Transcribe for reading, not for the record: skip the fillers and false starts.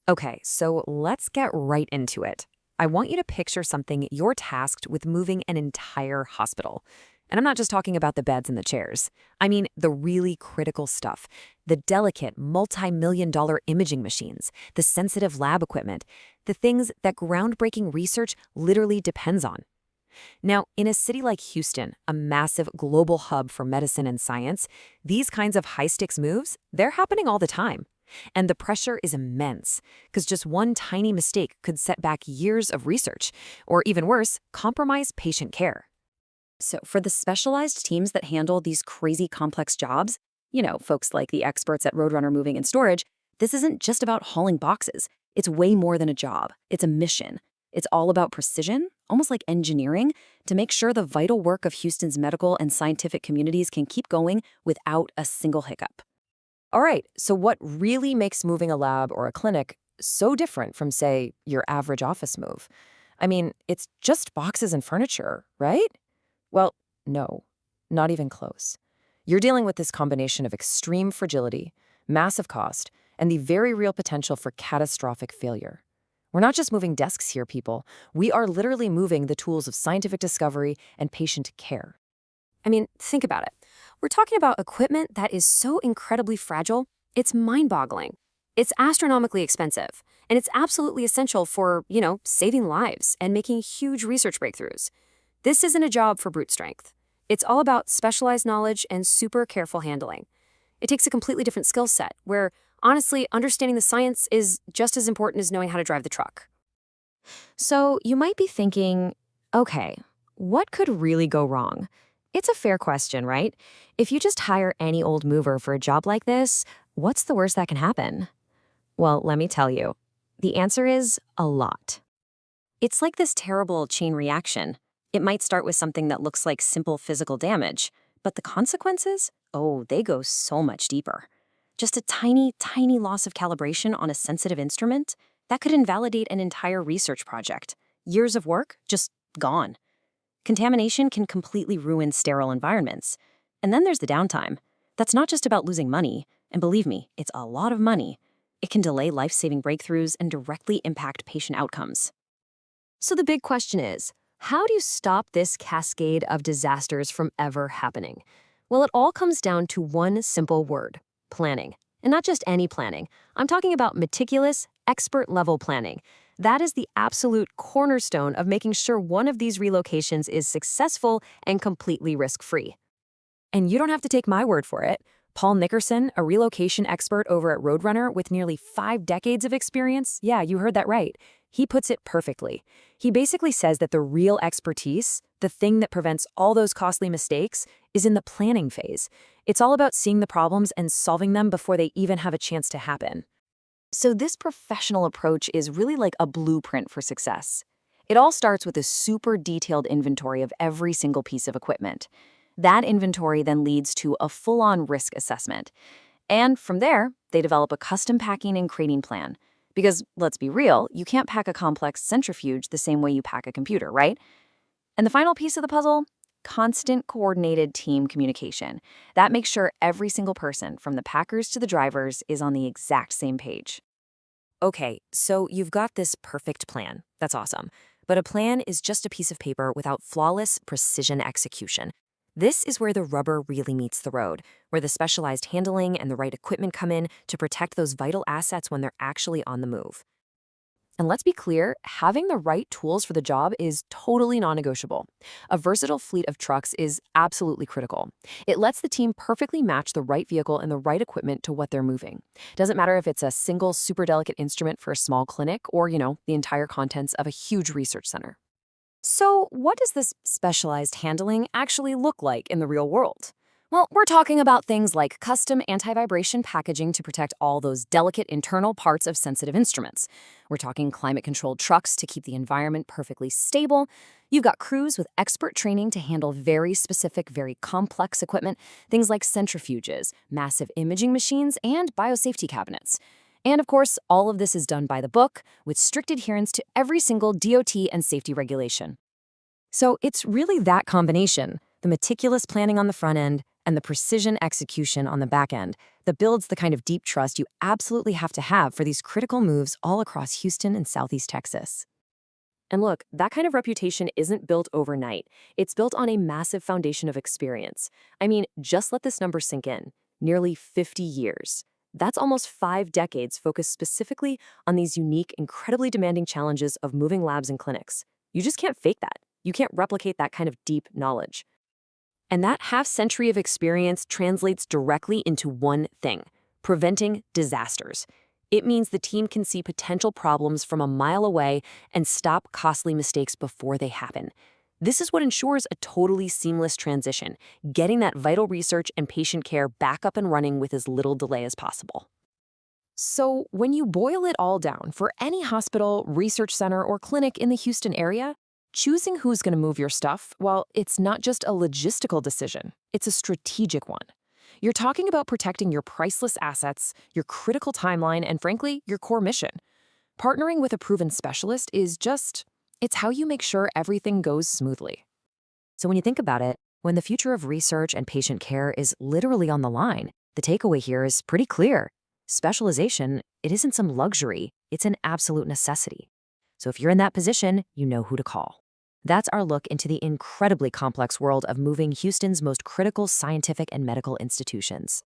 Okay, so let's get right into it. I want you to picture something you're tasked with moving an entire hospital. And I'm not just talking about the beds and the chairs. I mean the really critical stuff, the delicate, multi-million dollar imaging machines, the sensitive lab equipment, the things that groundbreaking research literally depends on. Now, in a city like Houston, a massive global hub for medicine and science, these kinds of high-stakes moves, they're happening all the time. And the pressure is immense, because just one tiny mistake could set back years of research, or even worse, compromise patient care. So, for the specialized teams that handle these crazy complex jobs, folks like the experts at Roadrunner Moving and Storage, this isn't just about hauling boxes. It's way more than a job. It's a mission. It's all about precision, almost like engineering, to make sure the vital work of Houston's medical and scientific communities can keep going without a single hiccup. All right, so what really makes moving a lab or a clinic so different from, say, your average office move? I mean, it's just boxes and furniture, right? Well, no, not even close. You're dealing with this combination of extreme fragility, massive cost, and the very real potential for catastrophic failure. We're not just moving desks here, people. We are literally moving the tools of scientific discovery and patient care. I mean, think about it. We're talking about equipment that is so incredibly fragile, it's mind-boggling. It's astronomically expensive, and it's absolutely essential for, saving lives and making huge research breakthroughs. This isn't a job for brute strength. It's all about specialized knowledge and super careful handling. It takes a completely different skill set where, honestly, understanding the science is just as important as knowing how to drive the truck. So you might be thinking, okay, what could really go wrong? It's a fair question, right? If you just hire any old mover for a job like this, what's the worst that can happen? Well, let me tell you. The answer is a lot. It's like this terrible chain reaction. It might start with something that looks like simple physical damage, but the consequences? Oh, they go so much deeper. Just a tiny, tiny loss of calibration on a sensitive instrument, that could invalidate an entire research project. Years of work, just gone. Contamination can completely ruin sterile environments. And then there's the downtime. That's not just about losing money, and believe me, it's a lot of money. It can delay life-saving breakthroughs and directly impact patient outcomes. So the big question is, how do you stop this cascade of disasters from ever happening? Well, it all comes down to one simple word: planning. And not just any planning. I'm talking about meticulous, expert-level planning. That is the absolute cornerstone of making sure one of these relocations is successful and completely risk-free. And you don't have to take my word for it. Paul Nickerson, a relocation expert over at Roadrunner with nearly 5 decades of experience, yeah, you heard that right, he puts it perfectly. He basically says that the real expertise, the thing that prevents all those costly mistakes, is in the planning phase. It's all about seeing the problems and solving them before they even have a chance to happen. So this professional approach is really like a blueprint for success. It all starts with a super detailed inventory of every single piece of equipment. That inventory then leads to a full-on risk assessment. And from there, they develop a custom packing and crating plan. Because, let's be real, you can't pack a complex centrifuge the same way you pack a computer, right? And the final piece of the puzzle? Constant coordinated team communication. That makes sure every single person, from the packers to the drivers, is on the exact same page. Okay, so you've got this perfect plan. That's awesome. But a plan is just a piece of paper without flawless precision execution. This is where the rubber really meets the road, where the specialized handling and the right equipment come in to protect those vital assets when they're actually on the move. And let's be clear, having the right tools for the job is totally non-negotiable. A versatile fleet of trucks is absolutely critical. It lets the team perfectly match the right vehicle and the right equipment to what they're moving. Doesn't matter if it's a single super delicate instrument for a small clinic or, the entire contents of a huge research center. So what does this specialized handling actually look like in the real world? Well, we're talking about things like custom anti-vibration packaging to protect all those delicate internal parts of sensitive instruments. We're talking climate-controlled trucks to keep the environment perfectly stable. You've got crews with expert training to handle very specific, very complex equipment, things like centrifuges, massive imaging machines, and biosafety cabinets. And of course, all of this is done by the book, with strict adherence to every single DOT and safety regulation. So it's really that combination, the meticulous planning on the front end and the precision execution on the back end, that builds the kind of deep trust you absolutely have to have for these critical moves all across Houston and Southeast Texas. And look, that kind of reputation isn't built overnight. It's built on a massive foundation of experience. I mean, just let this number sink in. Nearly 50 years. That's almost 5 decades focused specifically on these unique, incredibly demanding challenges of moving labs and clinics. You just can't fake that. You can't replicate that kind of deep knowledge. And that half-century of experience translates directly into one thing: preventing disasters. It means the team can see potential problems from a mile away and stop costly mistakes before they happen. This is what ensures a totally seamless transition, getting that vital research and patient care back up and running with as little delay as possible. So, when you boil it all down, for any hospital, research center, or clinic in the Houston area, choosing who's going to move your stuff, well, it's not just a logistical decision, it's a strategic one. You're talking about protecting your priceless assets, your critical timeline, and frankly, your core mission. Partnering with a proven specialist is it's how you make sure everything goes smoothly. So when you think about it, when the future of research and patient care is literally on the line, the takeaway here is pretty clear. Specialization, it isn't some luxury, it's an absolute necessity. So if you're in that position, you know who to call. That's our look into the incredibly complex world of moving Houston's most critical scientific and medical institutions.